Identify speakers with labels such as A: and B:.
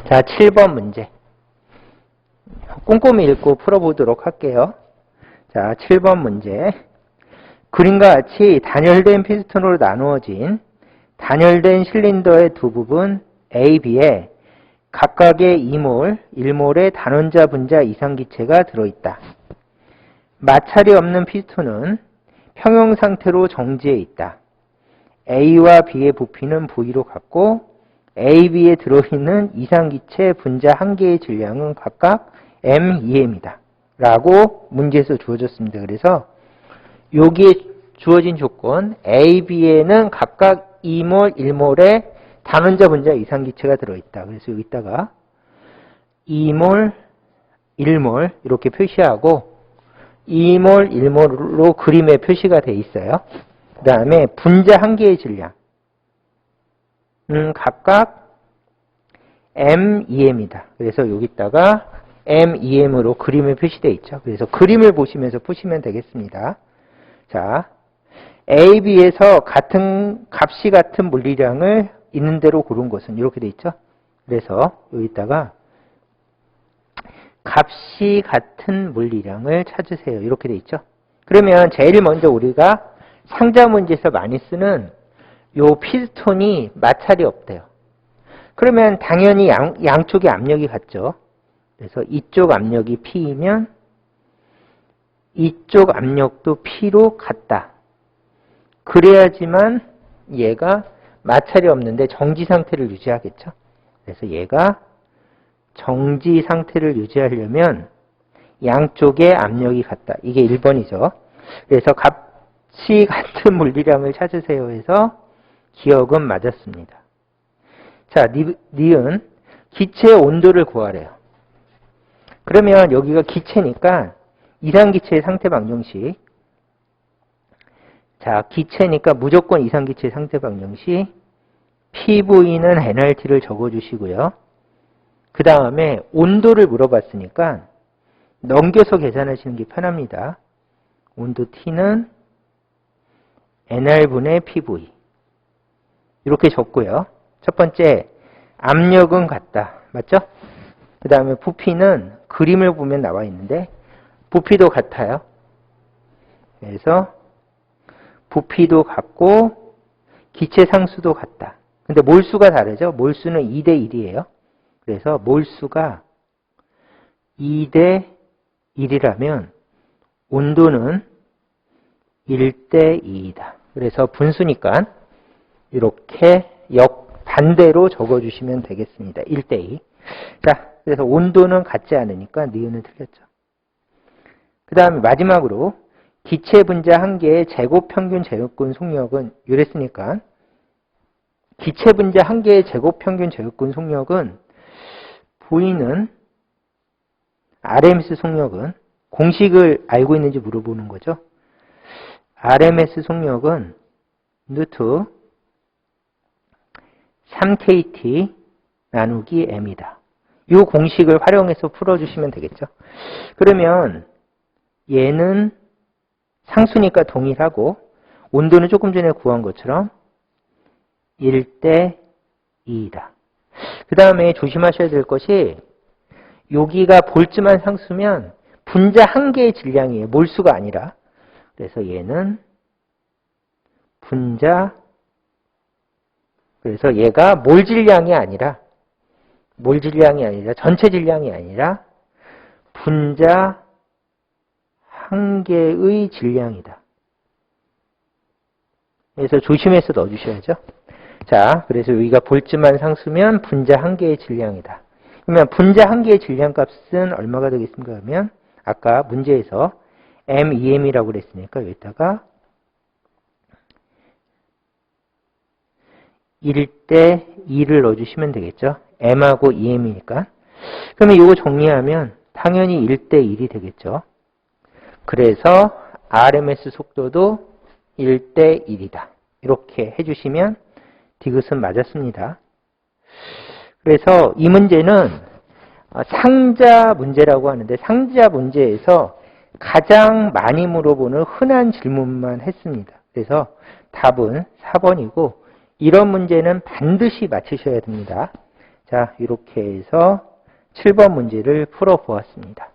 A: 자, 7번 문제. 꼼꼼히 읽고 풀어보도록 할게요. 자, 7번 문제. 그림과 같이 단열된 피스톤으로 나누어진 단열된 실린더의 두 부분 A, B에 각각의 2몰, 1몰의 단원자 분자 이상기체가 들어있다. 마찰이 없는 피스톤은 평형 상태로 정지해 있다. A와 B의 부피는 V로 같고 A, B에 들어있는 이상기체 분자 한 개의 질량은 각각 M, EM이다. 라고 문제에서 주어졌습니다. 그래서 여기에 주어진 조건 A, B에는 각각 2몰, 1몰의 단원자 분자 이상기체가 들어있다. 그래서 여기다가 2몰, 1몰 이렇게 표시하고 2몰, 1몰로 그림에 표시가 돼 있어요. 그 다음에 분자 한 개의 질량 각각 MEM이다. 그래서 여기다가 MEM으로 그림에 표시되어 있죠. 그래서 그림을 보시면서 푸시면 되겠습니다. 자, A, B에서 값이 같은 물리량을 있는 대로 고른 것은 이렇게 되어 있죠. 그래서 여기다가 값이 같은 물리량을 찾으세요. 이렇게 되어 있죠. 그러면 제일 먼저 우리가 상자 문제에서 많이 쓰는 요 피스톤이 마찰이 없대요. 그러면 당연히 양쪽의 압력이 같죠. 그래서 이쪽 압력이 P이면 이쪽 압력도 P로 같다. 그래야지만 얘가 마찰이 없는데 정지 상태를 유지하겠죠. 그래서 얘가 정지 상태를 유지하려면 양쪽의 압력이 같다. 이게 1번이죠. 그래서 값이 같은 물리량을 찾으세요 해서 기억은 맞았습니다. 자, 니은 기체의 온도를 구하래요. 그러면 여기가 기체니까 이상기체의 상태 방정식. 자, 기체니까 무조건 이상기체의 상태 방정식. PV는 nRT를 적어주시고요. 그 다음에 온도를 물어봤으니까 넘겨서 계산하시는 게 편합니다. 온도 T는 nR분의 PV. 이렇게 적고요. 첫 번째, 압력은 같다. 맞죠? 그 다음에 부피는 그림을 보면 나와 있는데 부피도 같아요. 그래서 부피도 같고 기체 상수도 같다. 근데 몰수가 다르죠? 몰수는 2대 1이에요. 그래서 몰수가 2대 1이라면 온도는 1대 2이다. 그래서 분수니까 이렇게 반대로 적어주시면 되겠습니다. 1대 2. 자, 그래서 온도는 같지 않으니까 니은은 틀렸죠. 그 다음에 마지막으로 기체 분자 한 개의 제곱 평균 제곱근 속력은 이랬으니까 기체 분자 한 개의 제곱 평균 제곱근 속력은 V는 RMS 속력은 공식을 알고 있는지 물어보는 거죠. RMS 속력은 루트 3KT 나누기 M이다. 이 공식을 활용해서 풀어주시면 되겠죠. 그러면 얘는 상수니까 동일하고 온도는 조금 전에 구한 것처럼 1대 2이다. 그 다음에 조심하셔야 될 것이 여기가 볼트만 상수면 분자 한 개의 질량이에요. 몰수가 아니라. 그래서 얘는 분자, 그래서 얘가 몰 질량이 아니라 전체 질량이 아니라 분자 한 개의 질량이다. 그래서 조심해서 넣어주셔야죠. 자, 그래서 여기가 볼트만 상수면 분자 한 개의 질량이다. 그러면 분자 한 개의 질량 값은 얼마가 되겠습니까? 그러면 아까 문제에서 MEM이라고 그랬으니까 여기다가 1대 2를 넣어주시면 되겠죠. M하고 EM이니까. 그러면 이거 정리하면 당연히 1대 1이 되겠죠. 그래서 RMS 속도도 1대 1이다. 이렇게 해주시면 디귿은 맞았습니다. 그래서 이 문제는 상자 문제라고 하는데 상자 문제에서 가장 많이 물어보는 흔한 질문만 했습니다. 그래서 답은 4번이고 이런 문제는 반드시 맞히셔야 됩니다. 자, 이렇게 해서 7번 문제를 풀어보았습니다.